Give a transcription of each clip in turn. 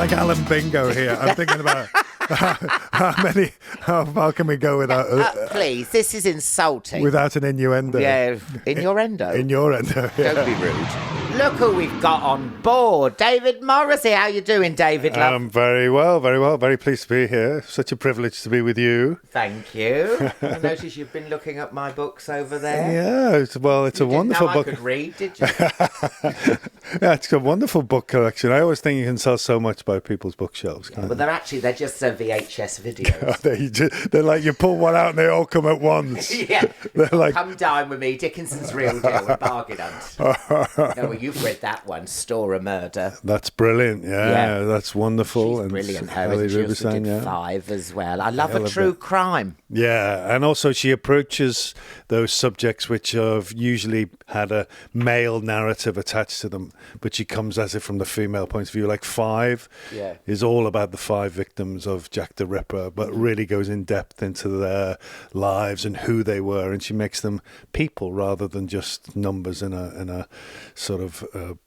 like Alan Bingo here. I'm thinking about how far can we go without... please, this is insulting. Without an innuendo. Yeah, innuendo. Innuendo, yeah. Don't be rude. Look who we've got on board. David Morrissey. How you doing, David? Love? I'm very well, very well. Very pleased to be here. Such a privilege to be with you. Thank you. I notice you've been looking at my books over there. Yeah, it's a wonderful book. I could read, did you? Yeah, it's a wonderful book collection. I always think you can sell so much by people's bookshelves. But they're just VHS videos. They're like you pull one out and they all come at once. Yeah. They're like, come dine with me, Dickinson's Real Deal with Bargain Hunt. Well, you've read that one, Store of Murder. That's brilliant. Yeah, that's wonderful. She's and brilliant. She also did 5 as well. I love a true crime. Yeah, and also she approaches those subjects which have usually had a male narrative attached to them, but she comes at it from the female point of view. Like 5 is all about the 5 victims of Jack the Ripper, but really goes in depth into their lives and who they were, and she makes them people rather than just numbers in a sort of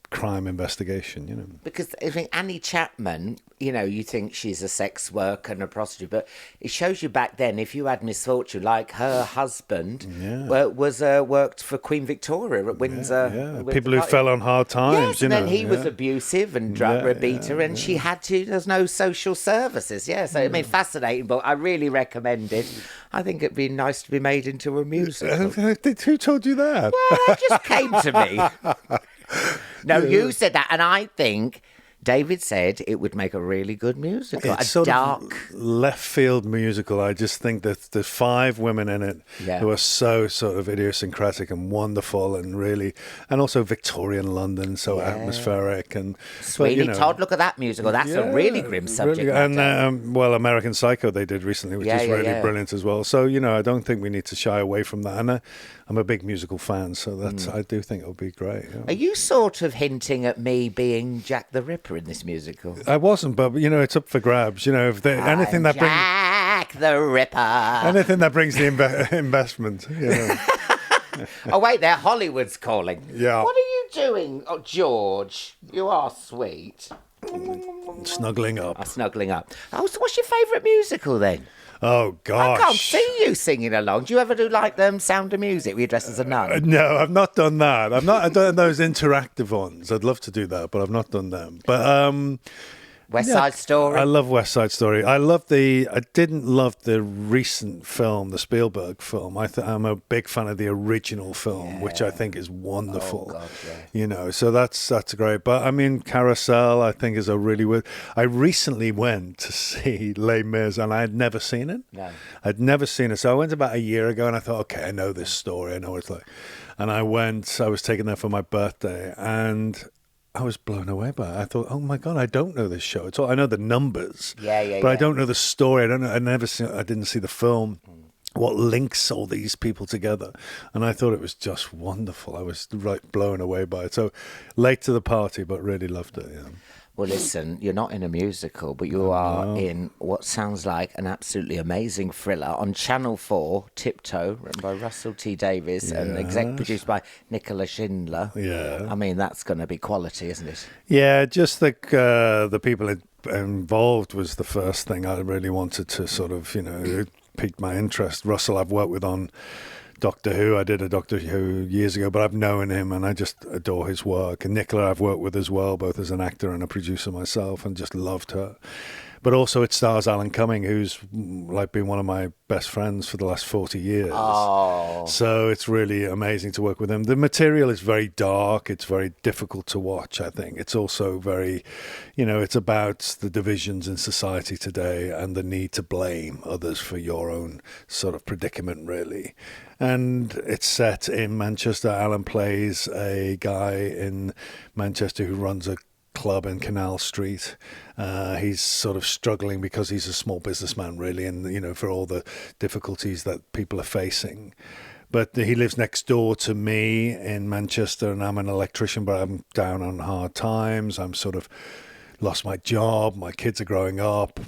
crime investigation, you know. Because I think Annie Chapman, you know, you think she's a sex worker and a prostitute, but it shows you back then, if you had misfortune, like her husband worked for Queen Victoria at Windsor. People who fell on hard times, yes, you know. And then he was abusive and drug beater, and she had to, there's no social services. Yeah, so I mean, fascinating book. I really recommend it. I think it'd be nice to be made into a musical. Who told you that? Well, it just came to me. No, you said that, and I think David said it would make a really good musical. It's a sort dark, of left field musical. I just think that the 5 women in it who are so sort of idiosyncratic and wonderful, and really, and also Victorian London, so atmospheric and Sweeney Todd. Look at that musical. That's a really grim subject. Really, and American Psycho they did recently, which is really brilliant as well. So I don't think we need to shy away from that. And I'm a big musical fan, so that's I do think it'll be great. Yeah. Are you sort of hinting at me being Jack the Ripper in this musical? I wasn't, but it's up for grabs. If anything that brings Jack the Ripper, anything that brings the investment. Oh wait, there, Hollywood's calling. Yeah. What are you doing, George? You are sweet. Snuggling up. Snuggling up. Oh, so what's your favourite musical then? Oh, gosh. I can't see you singing along. Do you ever do like Sound of Music where you dress as a nun? No, I've not done that. I've done those interactive ones. I'd love to do that, but I've not done them. But West Side Story. I love West Side Story. I didn't love the recent film, the Spielberg film. I'm a big fan of the original film, which I think is wonderful. Oh, God, So that's great. But I mean, Carousel, I think is a really weird. I recently went to see Les Mis, and I had never seen it. No. I'd never seen it. So I went about a year ago, and I thought, okay, I know this story. I know what it's like. And I was taken there for my birthday, and I was blown away by it. I thought, oh my God, I don't know this show at all. I know the numbers, but I don't know the story. I don't know. I didn't see the film. What links all these people together? And I thought it was just wonderful. I was blown away by it. So late to the party, but really loved it. Yeah. Well, listen, you're not in a musical, but you are in what sounds like an absolutely amazing thriller on Channel 4, Tiptoe, written by Russell T Davies and produced by Nicola Schindler. Yeah. I mean, that's going to be quality, isn't it? Yeah, just the people involved was the first thing I really wanted to sort of, it piqued my interest. Russell I've worked with on Doctor Who. I did a Doctor Who years ago, but I've known him and I just adore his work. And Nicola I've worked with as well, both as an actor and a producer myself, and just loved her. But also it stars Alan Cumming, who's like been one of my best friends for the last 40 years. Oh. So it's really amazing to work with him. The material is very dark. It's very difficult to watch, I think. It's also very, it's about the divisions in society today and the need to blame others for your own sort of predicament, really. And it's set in Manchester. Alan plays a guy in Manchester who runs a club in Canal Street. He's sort of struggling because he's a small businessman, really, and for all the difficulties that people are facing. But he lives next door to me in Manchester, and I'm an electrician, but I'm down on hard times. I'm sort of lost my job. My kids are growing up.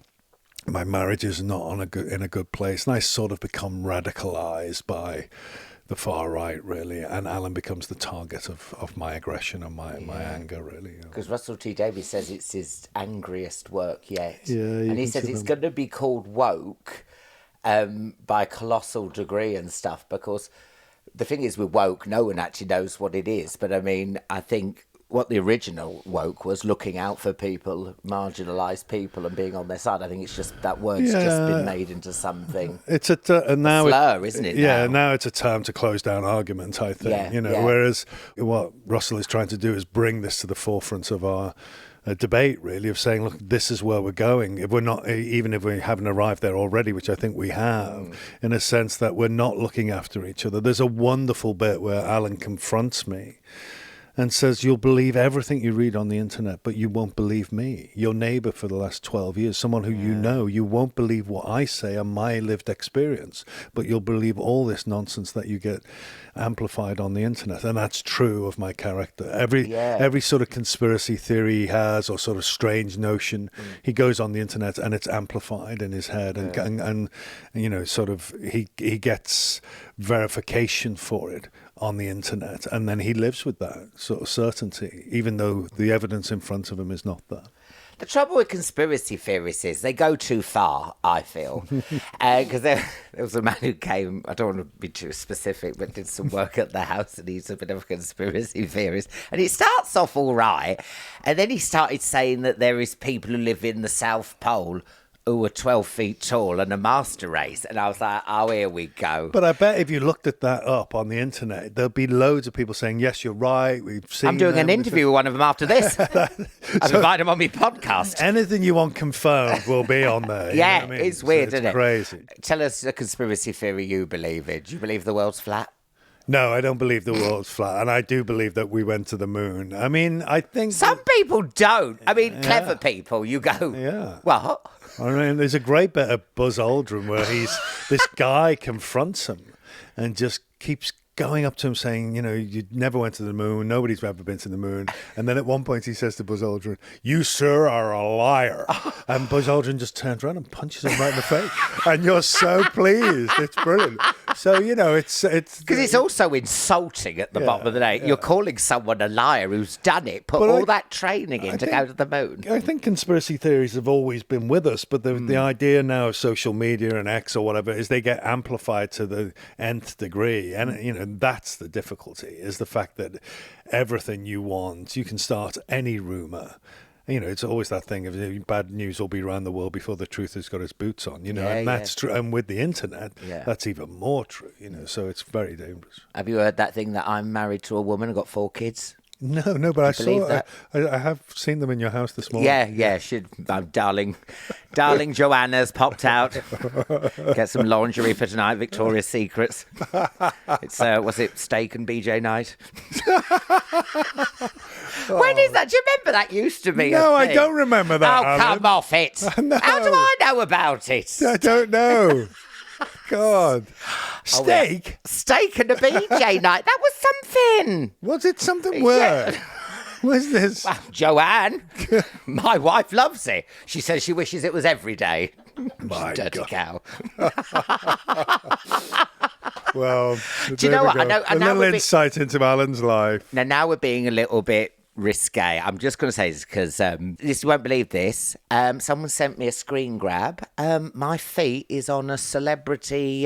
My marriage is not in a good place, and I sort of become radicalized by the far right, really, and Alan becomes the target of my aggression and my anger, really. Because Russell T Davies says it's his angriest work yet. Yeah, and he says it's going to be called woke by a colossal degree and stuff, because the thing is with woke, no one actually knows what it is. But I mean, I think what the original woke was looking out for people, marginalised people, and being on their side. I think it's just that word's just been made into something. It's a slur, isn't it? Yeah, now it's a term to close down argument, I think. Whereas what Russell is trying to do is bring this to the forefront of our debate, really, of saying, look, this is where we're going. If we're not, even if we haven't arrived there already, which I think we have, in a sense that we're not looking after each other. There's a wonderful bit where Alan confronts me and says, you'll believe everything you read on the internet, but you won't believe me. Your neighbour for the last 12 years, someone who you know, you won't believe what I say and my lived experience, but you'll believe all this nonsense that you get amplified on the internet. And that's true of my character. Every sort of conspiracy theory he has, or sort of strange notion, he goes on the internet and it's amplified in his head, and you know, sort of he gets verification for it on the internet, and then he lives with that sort of certainty, even though the evidence in front of him is not that. The trouble with conspiracy theorists is they go too far, I feel. Because there was a man who came, I don't want to be too specific, but did some work at the house, and he's a bit of a conspiracy theorist. And it starts off all right, and then he started saying that there is people who live in the South Pole who were 12 feet tall and a master race. And I was like, oh, here we go. But I bet if you looked at that up on the internet, there'll be loads of people saying, yes, you're right, we've seen I'm doing an interview with one of them after this. I've invited him on my podcast. Anything you want confirmed will be on there. Yeah, you know what I mean? It's weird, isn't it? Crazy. Tell us a conspiracy theory you believe in. Do you believe the world's flat? No, I don't believe the world's flat, and I do believe that we went to the moon. I mean, I think... Some people don't. I mean, clever people, you go, what? I mean, there's a great bit of Buzz Aldrin where this guy confronts him and just keeps going up to him saying, you know, you never went to the moon, nobody's ever been to the moon. And then at one point he says to Buzz Aldrin, you, sir, are a liar. And Buzz Aldrin just turns around and punches him right in the face. And you're so pleased. It's brilliant. So, you know, it's... Because it's also insulting at the bottom of the day. You're calling someone a liar who's done it, put all that training in to go to the moon. I think conspiracy theories have always been with us, but the idea now of social media and X or whatever is they get amplified to the nth degree. And, you know, that's the difficulty, is the fact that everything you want, you can start any rumour. You know, it's always that thing of bad news will be around the world before the truth has got its boots on, you know, and that's true. And with the internet, that's even more true, you know, so it's very dangerous. Have you heard that thing that I'm married to a woman and got 4 kids? No, but I saw that. I have seen them in your house this morning. Yeah. Darling Joanna's popped out. Get some lingerie for tonight, Victoria's Secrets. It's, was it steak and BJ night? When is that? Do you remember that used to be a thing? I don't remember that, Oh, Alan. come off it. No. How do I know about it? I don't know. God. Steak? Steak and a BJ night. That was something. Was it something weird? What's this? Well, Joanne, my wife loves it. She says she wishes it was every day. My Dirty God. cow. Well, do you know what? A little insight into Alan's life. Now we're being a little bit risque. I'm just going to say this because you won't believe this. Someone sent me a screen grab. My feet is on a celebrity,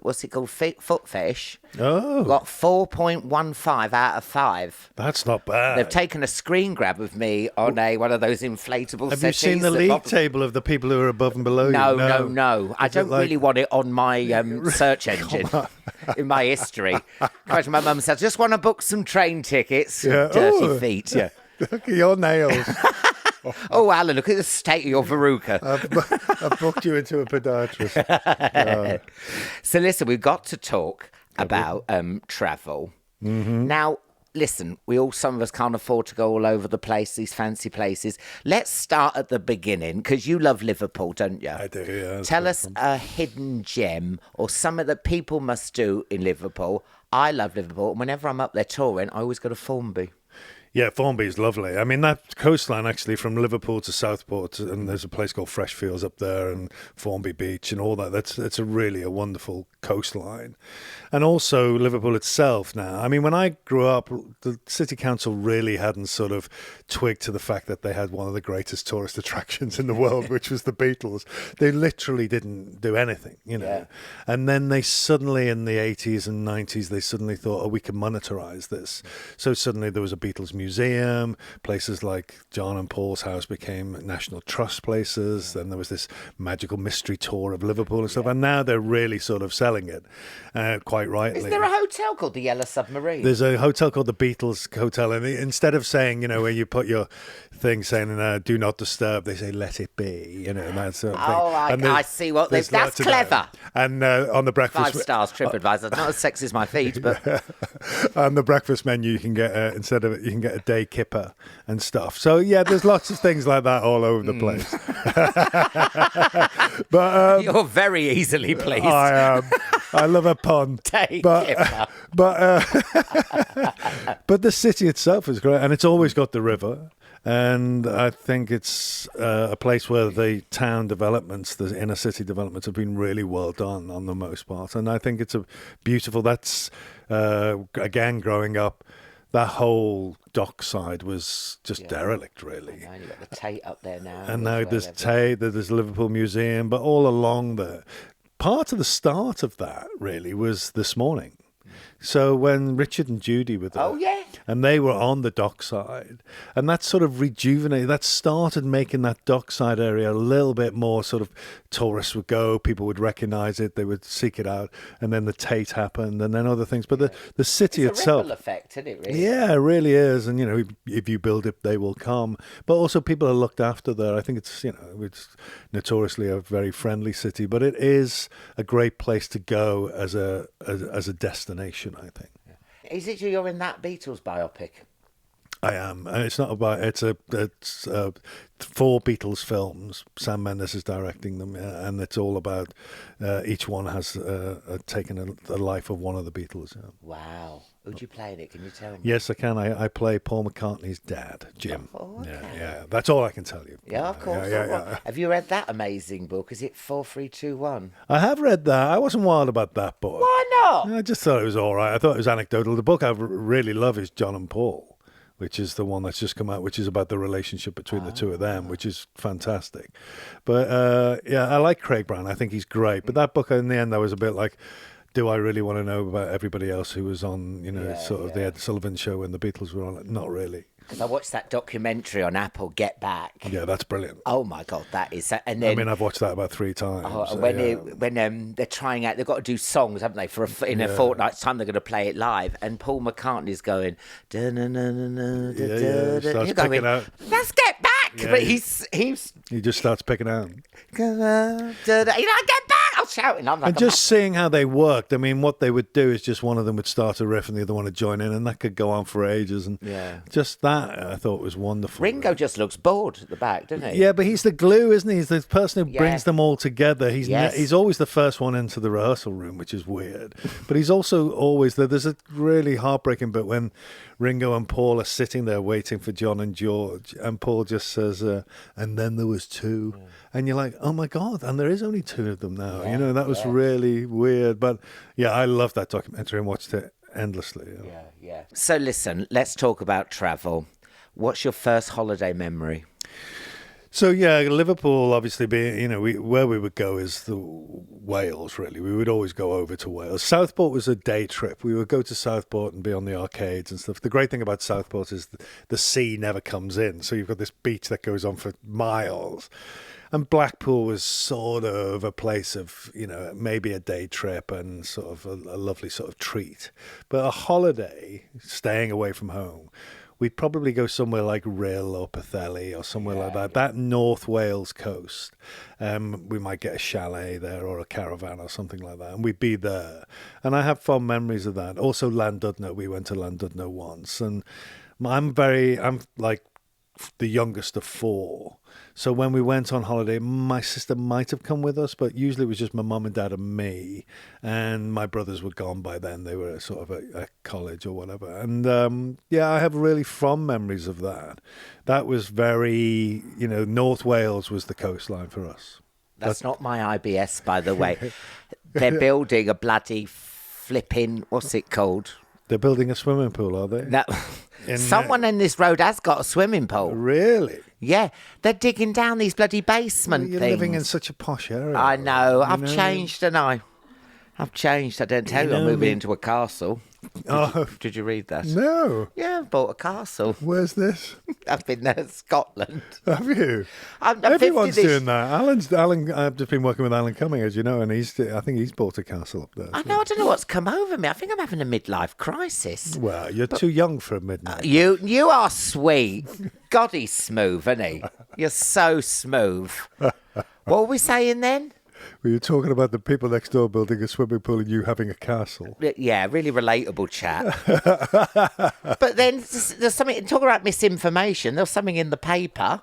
what's it called, foot fetish. Oh. Got 4.15 out of 5. That's not bad. They've taken a screen grab of me on one of those inflatable Have settees. you seen the league table of the people who are above and below you? No. I don't really want it on my search engine in my history. My mum said, I just want to book some train tickets. Yeah. Dirty feet. Yeah. Look at your nails. Oh, Alan, look at the state of your verruca. I've booked you into a podiatrist. So listen, we've got to talk about travel. Mm-hmm. Now, listen, some of us can't afford to go all over the place, these fancy places. Let's start at the beginning, because you love Liverpool, don't you? I do, yeah. Tell us a hidden gem or something that people must do in Liverpool. I love Liverpool, and whenever I'm up there touring, I always go to Formby. Yeah, Formby is lovely. I mean, that coastline actually from Liverpool to Southport, and there's a place called Freshfields up there, and Formby Beach and all that. That's a wonderful coastline. And also Liverpool itself now. I mean, when I grew up, the city council really hadn't sort of twigged to the fact that they had one of the greatest tourist attractions in the world, which was the Beatles. They literally didn't do anything, you know. Yeah. And then they suddenly, in the 80s and 90s, they suddenly thought, oh, we can monetize this. So suddenly there was a Beatles museum. Places like John and Paul's house became National Trust places. Then there was this magical mystery tour of Liverpool and stuff. And now they're really sort of selling it, quite rightly. Is there a hotel called the Yellow Submarine? There's a hotel called the Beatles Hotel, and instead of saying, you know, where you put your thing saying "Do not disturb," they say "Let it be," you know, and that sort of thing. Oh, I see what they've. That's clever. And on the breakfast, 5 stars TripAdvisor. Not as sexy as my feet, but on the breakfast menu, you can get instead of it, you can get a day kipper and stuff. So yeah, there's lots of things like that all over the place. But you're very easily pleased. I am. I love a pun. But the city itself is great, and it's always got the river. And I think it's a place where the town developments, the inner city developments, have been really well done on the most part. And I think it's a beautiful. That's again, growing up, that whole dockside was just derelict, really. And you've got the Tate up there now. And now there's Tate, there's Liverpool Museum, but all along there. Part of the start of that really was this morning. So when Richard and Judy were there, and they were on the dockside, and that sort of rejuvenated, that started making that dockside area a little bit more sort of, tourists would go, people would recognise it, they would seek it out, and then the Tate happened, and then other things. But the city it's itself, a ripple effect, isn't it? Really? Yeah, it really is. And you know, if you build it, they will come. But also, people are looked after there. I think it's it's notoriously a very friendly city, but it is a great place to go as a destination, I think. Is it you're in that Beatles biopic? I am. And it's not about. It's 4 Beatles films. Sam Mendes is directing them, and it's all about. Each one has taken a life of one of the Beatles. Yeah. Wow. Who'd you play in it? Can you tell me? Yes, I can. I play Paul McCartney's dad, Jim. Oh, okay. Yeah. That's all I can tell you. Yeah, of course. Yeah. Have you read that amazing book? Is it 4321? I have read that. I wasn't wild about that book. Why not? I just thought it was all right. I thought it was anecdotal. The book I really love is John and Paul, which is the one that's just come out, which is about the relationship between the two of them, which is fantastic. But I like Craig Brown. I think he's great. But that book, in the end, I was a bit like, do I really want to know about everybody else who was on, the Ed Sullivan Show when the Beatles were on it? Not really. Because I watched that documentary on Apple, Get Back. Yeah, that's brilliant. Oh my God, that is. And then, I've watched that about 3 times. When they're trying out, they've got to do songs, haven't they? In a fortnight's time, they're going to play it live, and Paul McCartney's going. You're going, let's get back. Yeah, but he just starts picking out. Get back! I'm shouting. I'm like, and just seeing how they worked. I mean, what they would do is just one of them would start a riff and the other one would join in, and that could go on for ages. And just that, I thought was wonderful. Ringo just looks bored at the back, doesn't he? Yeah, but he's the glue, isn't he? He's the person who brings them all together. He's always the first one into the rehearsal room, which is weird. But he's also always there. There's a really heartbreaking bit when Ringo and Paul are sitting there waiting for John and George, and Paul just says, and then there was 2. Yeah. And you're like, oh my God, and there is only 2 of them now. That was really weird. But I loved that documentary and watched it endlessly. Yeah. So listen, let's talk about travel. What's your first holiday memory? So Liverpool obviously being, where we would go is the Wales, really. We would always go over to Wales. Southport was a day trip. We would go to Southport and be on the arcades and stuff. The great thing about Southport is the sea never comes in. So you've got this beach that goes on for miles. And Blackpool was sort of a place of, maybe a day trip and sort of a lovely sort of treat. But a holiday, staying away from home, we'd probably go somewhere like Rhyl or Pwllheli or somewhere like that. That North Wales coast. We might get a chalet there or a caravan or something like that. And we'd be there. And I have fond memories of that. Also Llandudno. We went to Llandudno once. And I'm like the youngest of four. So when we went on holiday, my sister might have come with us, but usually it was just my mum and dad and me. And my brothers were gone by then. They were sort of at college or whatever. And I have really fond memories of that. That was very, North Wales was the coastline for us. That's not my IBS, by the way. They're building a bloody flipping, what's it called? They're building a swimming pool, are they? No. Someone in this road has got a swimming pool. Really? Yeah. They're digging down these bloody basement You're things. living in such a posh area. I know. I've changed, and I've changed. I didn't tell you I'm moving into a castle. Did you read that? No. Yeah, I've bought a castle. Where's this? Up in Scotland. Have you? I'm Everyone's doing that. Alan, I've just been working with Alan Cumming, as you know, and I think he's bought a castle up there. I know. I don't know what's come over me. I think I'm having a midlife crisis. Well, you're too young for a midnight. You are sweet. God, he's smooth, isn't he? You're so smooth. What were we saying then? Were you talking about the people next door building a swimming pool and you having a castle? Yeah, really relatable chat. But then there's something, talk about misinformation, there's something in the paper.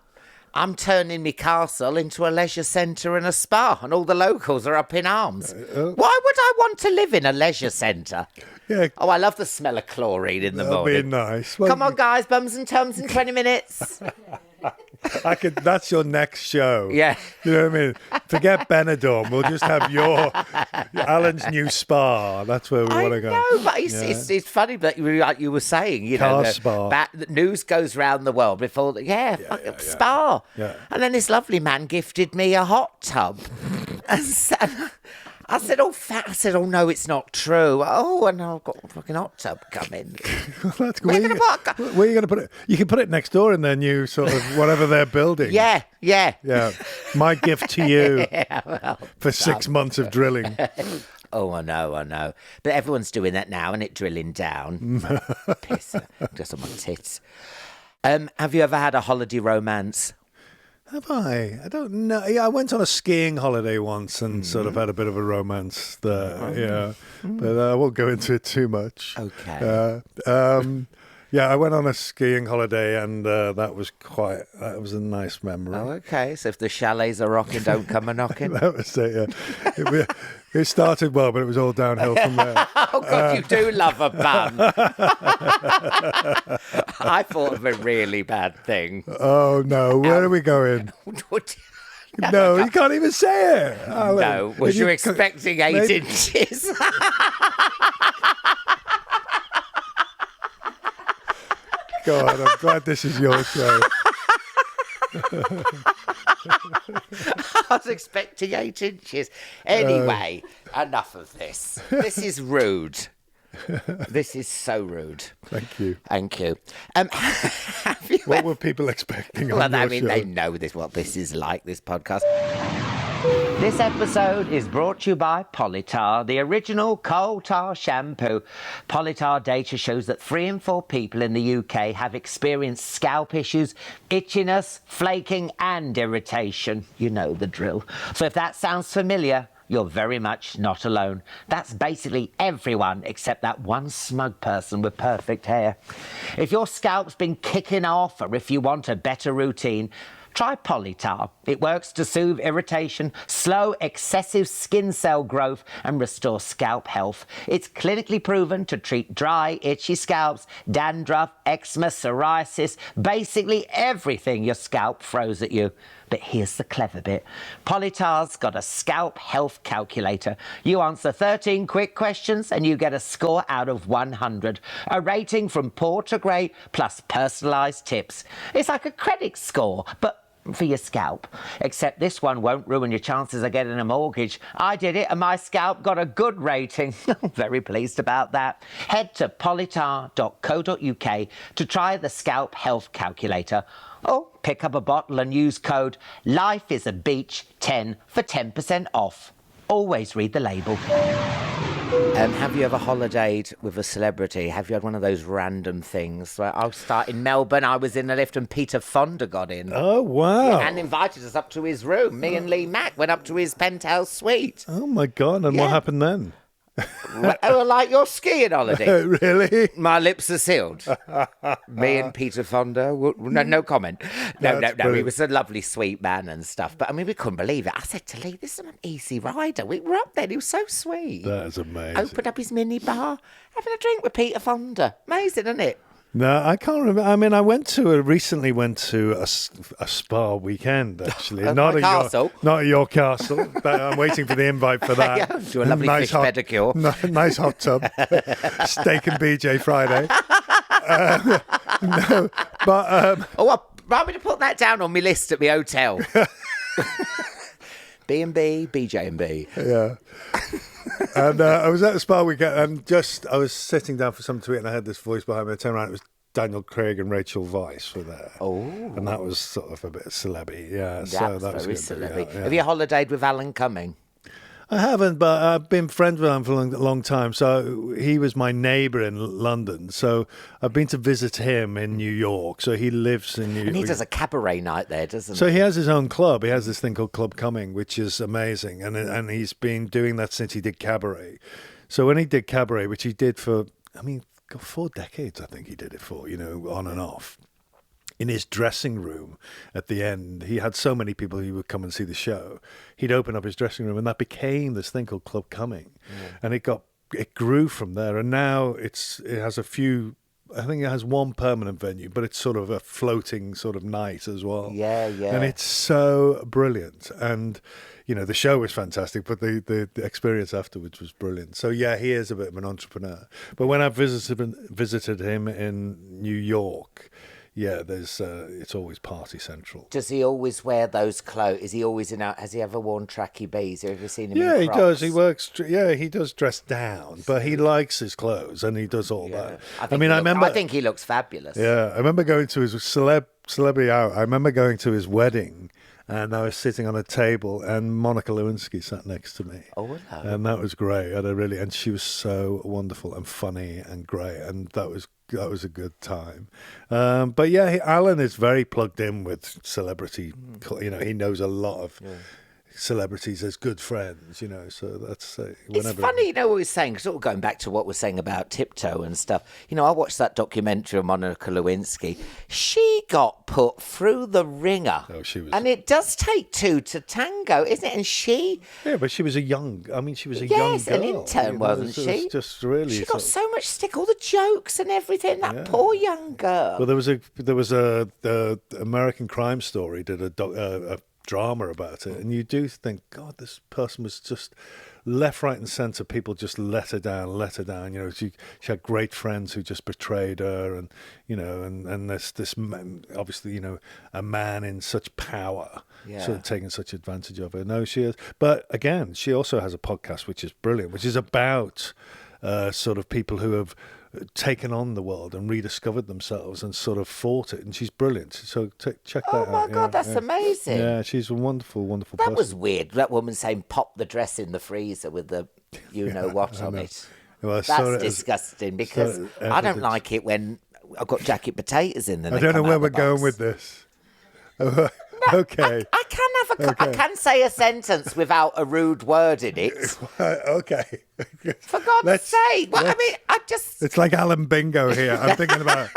I'm turning my castle into a leisure centre and a spa, and all the locals are up in arms. Why would I want to live in a leisure centre? Yeah. Oh, I love the smell of chlorine in the morning. That'd be nice. Well, come on, guys, bums and tums in 20 minutes. That's your next show. Yeah. You know what I mean? Forget Benidorm. We'll just have Alan's new spa. That's where we want to go. I know, but it's funny that like you were saying, Car spa. The news goes round the world before, spa. Yeah. And then this lovely man gifted me a hot tub. And I said, oh no, it's not true. Oh, and I've got a fucking hot tub coming. That's good. Where are you going to put it? You can put it next door in their new sort of whatever they're building. Yeah. Yeah. My gift to you for 6 months of drilling. Oh, I know. But everyone's doing that now, and it drilling down. Piss. Just on my tits. Have you ever had a holiday romance? Have I? I don't know. Yeah, I went on a skiing holiday once and sort of had a bit of a romance there. Yeah, but I won't go into it too much. Okay. I went on a skiing holiday and that was a nice memory. Oh, okay. So if the chalets are rocking, don't come a knocking. That was it. Yeah. It started well, but it was all downhill from there. Oh God, you do love a bun. I thought of a really bad thing. Oh no! Where are we going? No, you can't even say it. Alan. No, was you expecting 8 inches? God, I'm glad this is your show. I was expecting 8 inches. Anyway, enough of this. This is rude. This is so rude. Thank you. What were people expecting on your show? They know what this is like, this podcast. This episode is brought to you by Polytar, the original coal tar shampoo. Polytar data shows that 3 in 4 people in the UK have experienced scalp issues, itchiness, flaking and irritation. You know the drill. So if that sounds familiar, you're very much not alone. That's basically everyone except that one smug person with perfect hair. If your scalp's been kicking off or if you want a better routine, try Polytar. It works to soothe irritation, slow excessive skin cell growth and restore scalp health. It's clinically proven to treat dry, itchy scalps, dandruff, eczema, psoriasis, basically everything your scalp throws at you. But here's the clever bit. Polytar's got a scalp health calculator. You answer 13 quick questions and you get a score out of 100. A rating from poor to great plus personalised tips. It's like a credit score, but for your scalp. Except this one won't ruin your chances of getting a mortgage. I did it and my scalp got a good rating. I'm very pleased about that. Head to polytar.co.uk to try the scalp health calculator. Or pick up a bottle and use code LIFEISABEACH10 for 10% off. Always read the label. Have you ever holidayed with a celebrity? Have you had one of those random things? Where I'll start in Melbourne. I was in the lift and Peter Fonda got in. Oh, wow. And invited us up to his room. Me and Lee Mack went up to his penthouse suite. Oh, my God. And what happened then? Oh, like your skiing holiday. Really? My lips are sealed. Me and Peter Fonda. No comment. No. He brilliant. was a lovely, sweet man and stuff. But I mean, we couldn't believe it. I said to Lee, "This is an easy rider." We were up there. And he was so sweet. That is amazing. Opened up his mini bar, having a drink with Peter Fonda. Amazing, isn't it? No, I can't remember. I mean, I recently went to a spa weekend, actually. Not at castle. Not at your castle. But I'm waiting for the invite for that. Yeah, do a lovely fish pedicure. Nice hot tub. Steak and BJ Friday. No, but... Remind me to put that down on my list at my hotel. B&B, BJ&B. Yeah. And I was at the spa weekend and I was sitting down for something to eat and I had this voice behind me. I turned around, it was Daniel Craig and Rachel Weisz were there. Oh. And that was sort of a bit celebby, yeah. That so was that was very good. celebby. Yeah. Have you holidayed with Alan Cumming? I haven't, but I've been friends with him for a long time. So he was my neighbour in London. So I've been to visit him in New York. So he lives in New York. And he does a cabaret night there, doesn't he? So he has his own club. He has this thing called Club Cumming, which is amazing. And he's been doing that since he did Cabaret. So when he did Cabaret, which he did for, 4 decades, I think he did it for, on and off. In his dressing room at the end, he had so many people who would come and see the show. He'd open up his dressing room and that became this thing called Club Cumming. And it grew from there. And now it has a few, I think it has one permanent venue, but it's sort of a floating sort of night as well. Yeah. And it's so brilliant. And, the show was fantastic, but the experience afterwards was brilliant. So, yeah, he is a bit of an entrepreneur. But when I visited him in New York, yeah, it's always party central. Does he always wear those clothes? Is he always has he ever worn tracky bees? Have you ever seen him in Yeah, he Crocs? does. He works. Yeah, he does dress down, but he likes his clothes and he does all that. I think he looks fabulous. Yeah, I remember going to his celebrity out. I remember going to his wedding. And I was sitting on a table, and Monica Lewinsky sat next to me. Oh, hello. And that was great. And she was so wonderful and funny and great, and that was a good time. But yeah, Alan is very plugged in with celebrity. He knows a lot of celebrities as good friends. So that's It's funny, what we're saying, sort of going back to what we're saying about Tiptoe and stuff. I watched that documentary on Monica Lewinsky. She got put through the ringer. Oh, she was. And it does take two to tango, isn't it? And she... Yeah, but she was a young girl. Yes, an intern, wasn't she? It was just really... She got so much stick, all the jokes and everything. That poor young girl. Well, there was the American Crime Story did a drama about it, and you do think, God, this person was just left, right, and centre. People just let her down. She had great friends who just betrayed her, and and this obviously a man in such power, sort of taking such advantage of her. No, she is. But again, she also has a podcast which is brilliant, which is about sort of people who have taken on the world and rediscovered themselves and sort of fought it, and she's brilliant. So check that out. Oh my God, that's amazing. Yeah, she's a wonderful person. That was weird. That woman saying pop the dress in the freezer with the what on it. Well, that's disgusting because I don't like it when I've got jacket potatoes in there. I don't know where we're going with this. Okay. I can say a sentence without a rude word in it. Okay. For God's sake. Well, It's like Alan Bingo here. I'm thinking about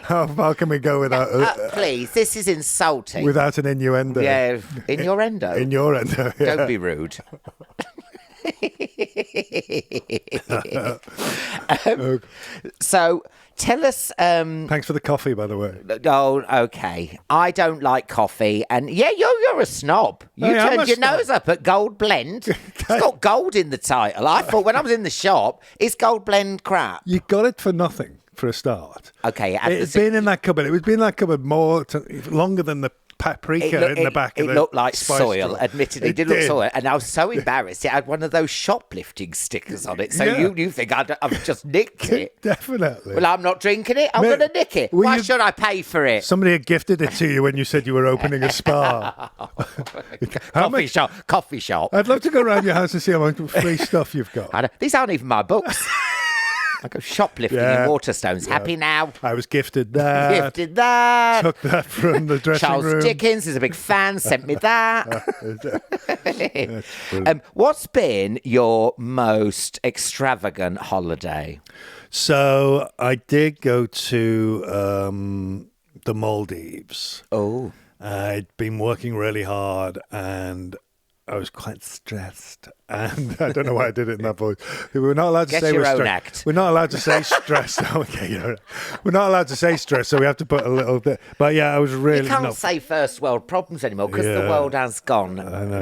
how far can we go without... please, this is insulting. Without an innuendo. Yeah, innuendo. Innuendo, yeah. Don't be rude. So tell us. Thanks for the coffee, by the way. Oh, okay. I don't like coffee, and you're a snob. You turned your nose up at Gold Blend. It's got gold in the title. I thought when I was in the shop, is Gold Blend crap? You got it for nothing for a start. Okay, it's been in that cupboard. It was been in that cupboard longer than the paprika in the back of the... It looked like soil, drawer. admittedly. It did look soil. And I was so embarrassed. It had one of those shoplifting stickers on it. So you think I've just nicked it. Definitely. Well, I'm not drinking it. I'm going to nick it. Why should I pay for it? Somebody had gifted it to you when you said you were opening a spa. Coffee shop. I'd love to go around your house and see how much free stuff you've got. These aren't even my books. I go shoplifting in Waterstones. Happy now? I was gifted that. Gifted that. Took that from the dressing Charles room. Dickens is a big fan. Sent me that. What's been your most extravagant holiday? So I did go to the Maldives. Oh. I'd been working really hard and I was quite stressed. And I don't know why I did it in that voice. We're not allowed to Get say your we're own stressed. act. We're not allowed to say stressed. Okay, we're not allowed to say stressed, so we have to put a little bit. But yeah, I was really. You can't say first world problems anymore because the world has gone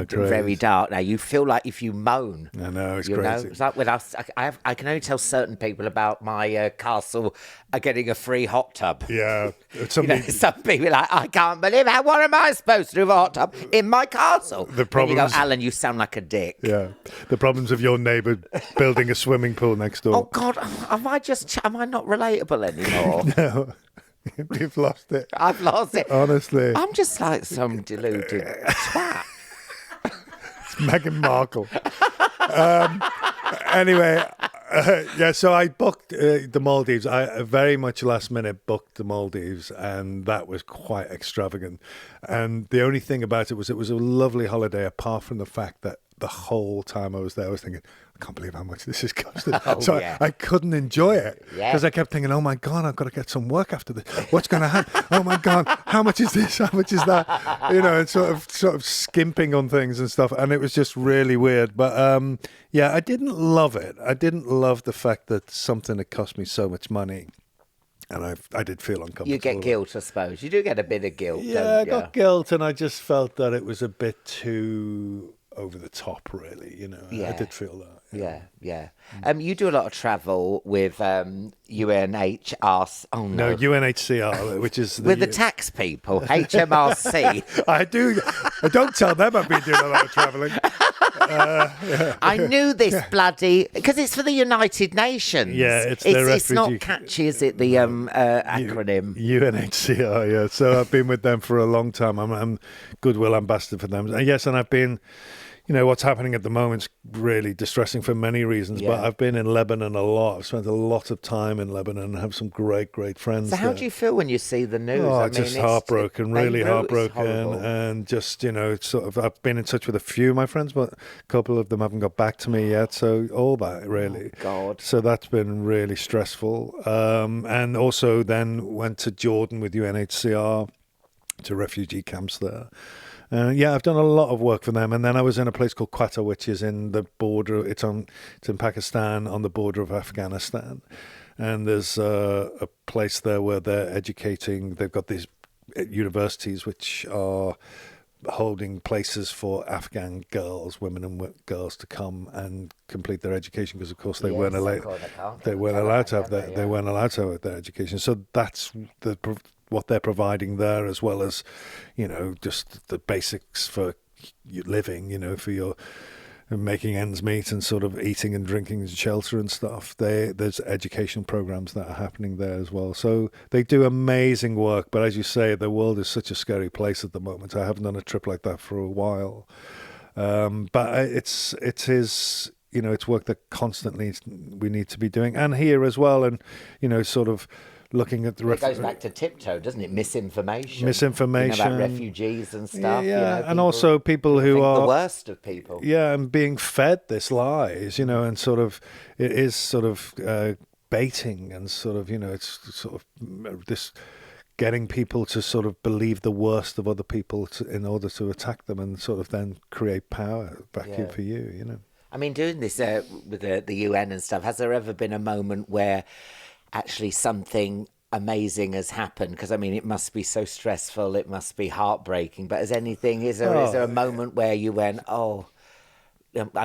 very dark now. You feel like if you moan. I know, it's crazy. It's like with us, I can only tell certain people about my castle getting a free hot tub. Yeah. Some people are like, I can't believe it. What am I supposed to do with a hot tub in my castle? The problem. You go, Alan, you sound like a dick. Yeah. The problems of your neighbour building a swimming pool next door. Oh God, am I not relatable anymore? No. You've lost it. I've lost it. Honestly. I'm just like some deluded twat. It's Meghan Markle. Anyway, so I booked the Maldives. I very much last minute booked the Maldives, and that was quite extravagant. And the only thing about it was a lovely holiday, apart from the fact that the whole time I was there, I was thinking, I can't believe how much this is costing. I couldn't enjoy it because I kept thinking, oh my God, I've got to get some work after this. What's going to happen? Oh my God, how much is this? How much is that? And sort of skimping on things and stuff. And it was just really weird. But I didn't love it. I didn't love the fact that something had cost me so much money. And I did feel uncomfortable. You get guilt, I suppose. You do get a bit of guilt. Yeah, I got guilt, and I just felt that it was a bit too over the top, really. I did feel that. Yeah. You do a lot of travel with UNHCR. Oh no, UNHCR, which is with the tax people. HMRC. I do. I don't tell them I've been doing a lot of travelling. I knew this bloody because it's for the United Nations. Yeah, it's the refugee. It's not catchy, is it? The acronym UNHCR. Yeah, so I've been with them for a long time. I'm goodwill ambassador for them. Yes, and I've been. What's happening at the moment's really distressing for many reasons, but I've been in Lebanon a lot. I've spent a lot of time in Lebanon and have some great, great friends. So how do you feel when you see the news? Oh, just heartbroken, really heartbroken. And just, I've been in touch with a few of my friends, but a couple of them haven't got back to me yet. So all that, really. Oh, God. So that's been really stressful. And also then went to Jordan with UNHCR to refugee camps there. I've done a lot of work for them, and then I was in a place called Quetta, which is in the border. It's in Pakistan, on the border of Afghanistan, and there's a place there where they're educating. They've got these universities which are holding places for Afghan girls, women and girls, to come and complete their education because, of course, they weren't allowed. They weren't allowed to have their. They weren't allowed to have their education. So that's what they're providing there, as well as, just the basics for living, for your making ends meet and sort of eating and drinking and shelter and stuff. There's education programs that are happening there as well. So they do amazing work. But as you say, the world is such a scary place at the moment. I haven't done a trip like that for a while. But it is, it's work that constantly we need to be doing. And here as well. And, sort of looking at the... It goes back to Tiptoe, doesn't it? Misinformation. Misinformation. About refugees and stuff. Yeah, and also people who are... the worst of people. Yeah, and being fed this lies, and sort of... It is sort of baiting and sort of, it's sort of this... Getting people to sort of believe the worst of other people in order to attack them and sort of then create power back in for you, I mean, doing this with the UN and stuff, has there ever been a moment where... actually something amazing has happened? Because I mean, it must be so stressful, it must be heartbreaking, but is there a moment where you went, I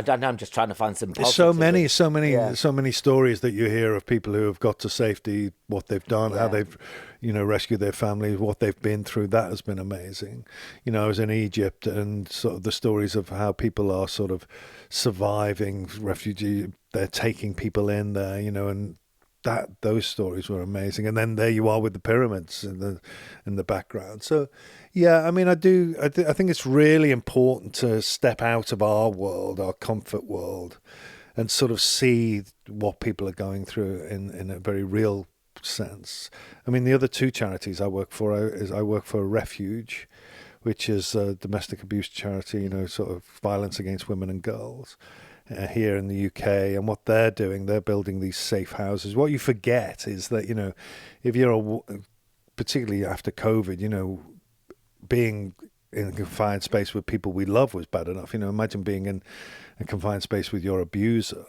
don't know, I'm just trying to find some positive. So many stories that you hear of people who have got to safety, what they've done, how they've rescued their families, what they've been through. That has been amazing. I was in Egypt, and sort of the stories of how people are sort of surviving refugee, they're taking people in there, and those stories were amazing. And then there you are with the pyramids in the background. So I mean, I think it's really important to step out of our world, our comfort world, and sort of see what people are going through in a very real sense. I mean, the other two charities I work for I work for Refuge, which is a domestic abuse charity, sort of violence against women and girls here in the UK. And what they're doing, they're building these safe houses. What you forget is that, if you're particularly after COVID, being in a confined space with people we love was bad enough. Imagine being in a confined space with your abuser.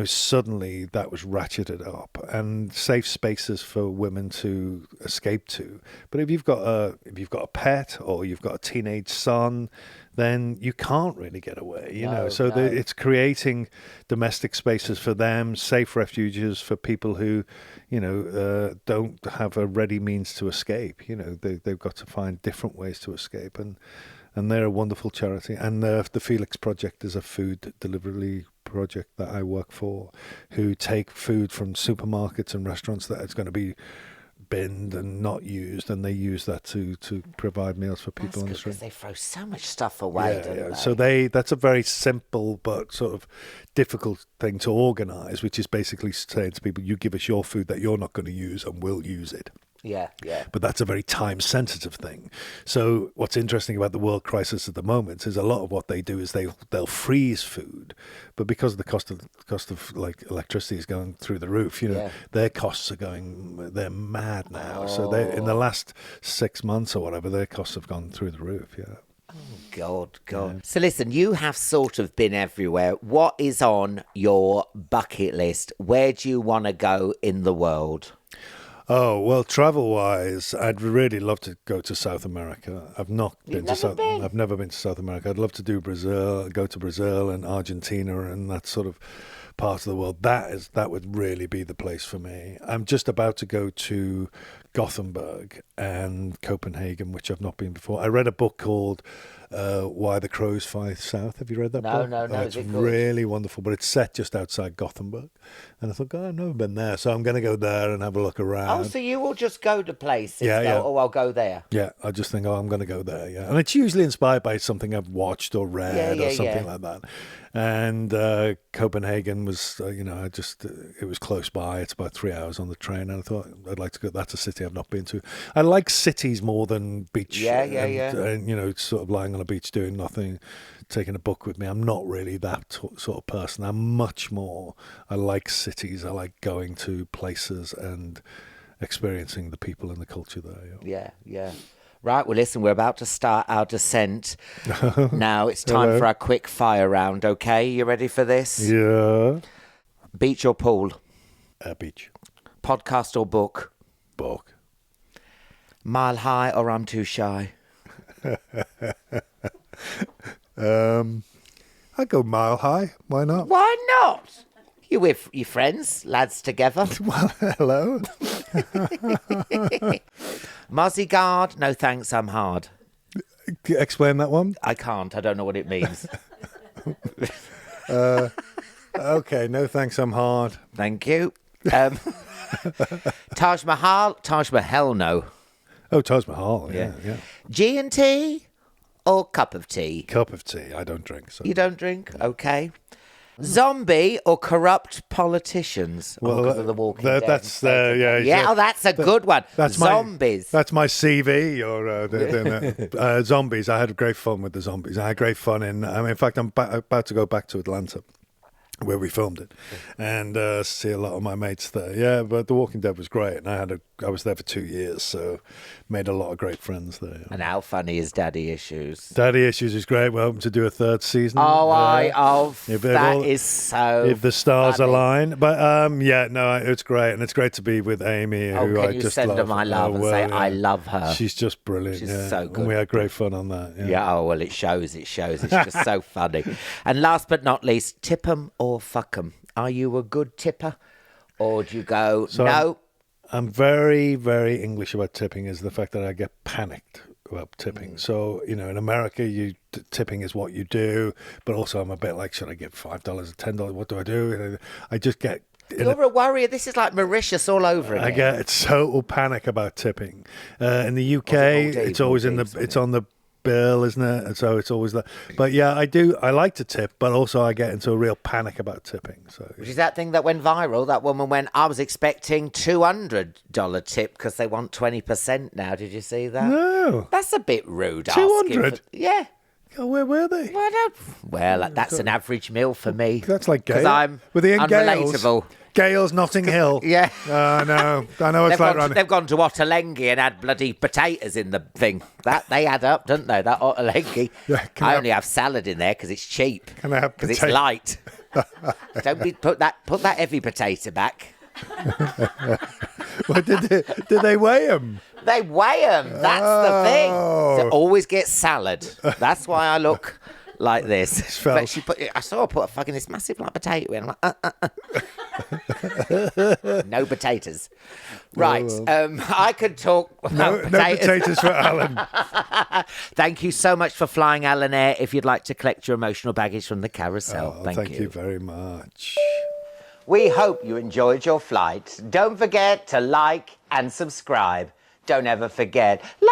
Suddenly that was ratcheted up, and safe spaces for women to escape to. But if you've got a pet or you've got a teenage son, then you can't really get away. It's creating domestic spaces for them, safe refuges for people who, don't have a ready means to escape. They've got to find different ways to escape, and they're a wonderful charity. And the Felix project is a food delivery project that I work for, who take food from supermarkets and restaurants that is going to be binned and not used, and they use that to provide meals for people on the street. Because they throw so much stuff away, don't they? So that's a very simple but sort of difficult thing to organise, which is basically saying to people, you give us your food that you're not going to use and we'll use it. Yeah. But that's a very time-sensitive thing. So what's interesting about the world crisis at the moment is a lot of what they do is they'll freeze food, but because the cost of like electricity is going through the roof, their costs they're mad now. So they in the last 6 months or whatever, their costs have gone through the roof. Yeah. Oh, God. Yeah. So listen, you have sort of been everywhere. What is on your bucket list? Where do you want to go in the world? Oh, well, travel-wise, I'd really love to go to South America. I've never been to South America. I'd love to go to Brazil and Argentina and that sort of part of the world. That would really be the place for me. I'm just about to go to Gothenburg and Copenhagen, which I've not been before. I read a book called Why the Crows Fly South. Have you read that book? No. It's really wonderful, but it's set just outside Gothenburg. And I thought, God, I've never been there, so I'm going to go there and have a look around. Oh, so you will just go to places? I'll go there. Yeah, I just think, I'm going to go there, yeah. And it's usually inspired by something I've watched or read or something like that. And Copenhagen was, it was close by. It's about 3 hours on the train. And I thought, I'd like to go. That's a city I've not been to. I like cities more than beach. And, sort of lying on a beach doing nothing, taking a book with me. I'm not really that sort of person. I like cities. I like going to places and experiencing the people and the culture there. Yeah. Right, well, listen, we're about to start our descent. Now it's time for our quick fire round, okay? You ready for this? Yeah. Beach or pool? Beach. Podcast or book? Book. Mile high or I'm too shy? I'd go mile high. Why not? Why not? You with your friends, lads together. Well, hello. Muzzy guard, no thanks, I'm hard. Explain that one. I can't, I don't know what it means. Okay, no thanks, I'm hard. Thank you. Taj Mahal, no. Oh, Taj Mahal, yeah. G&T or cup of tea? Cup of tea, I don't drink. So. You don't drink? Okay. Zombie or corrupt politicians? Well, because of the Walking Dead. That's that's a good one. Zombies. That's my CV. Or zombies. I had great fun with the zombies. I had great fun in fact, I'm about to go back to Atlanta, where we filmed it, and see a lot of my mates there. Yeah, but The Walking Dead was great, and I was there for 2 years, so made a lot of great friends there. And how funny is Daddy Issues? Daddy Issues is great. We're hoping to do a third season. That is so if the stars funny. align. But it's great, and it's great to be with Amy, who I just love. Send her my love and say I love her. She's just brilliant. She's so good. And we had great fun on that. It shows. It's just so funny. And last but not least, tip 'em or fuck 'em. Are you a good tipper, or do you go no? I'm very, very English about tipping. Is the fact that I get panicked about tipping. So in America, tipping is what you do, but also I'm a bit like, should I give $5 or $10? What do I do? I just get. You're a worrier. This is like Mauritius all over again. I get total panic about tipping. In the UK, it's always it's on the bill, isn't it? And so it's always that. But yeah, I like to tip, but also I get into a real panic about tipping. So Which is that thing that went viral. That woman went, I was expecting $200 tip because they want 20% now. Did you see that? No. That's a bit rude. 200? Yeah. Oh, where were they? Well, that's an average meal for me. That's like Gale. Because I'm unrelatable. Gales, Notting Hill. Yeah. I know it's like running. They've gone to Ottolenghi and had bloody potatoes in the thing. That they add up, don't they? That Ottolenghi. Yeah, I only have salad in there because it's cheap. Can I have Because it's potato? light. Put that heavy potato back. What did they weigh them? They weigh them. That's the thing. So always get salad. That's why I look like this. But I saw her put a fucking this massive like potato in. I'm like, no potatoes. Right. I could talk about No potatoes for Alan. Thank you so much for flying Alan Air. If you'd like to collect your emotional baggage from the carousel, Thank you very much. We hope you enjoyed your flight. Don't forget to like and subscribe. Don't ever forget, like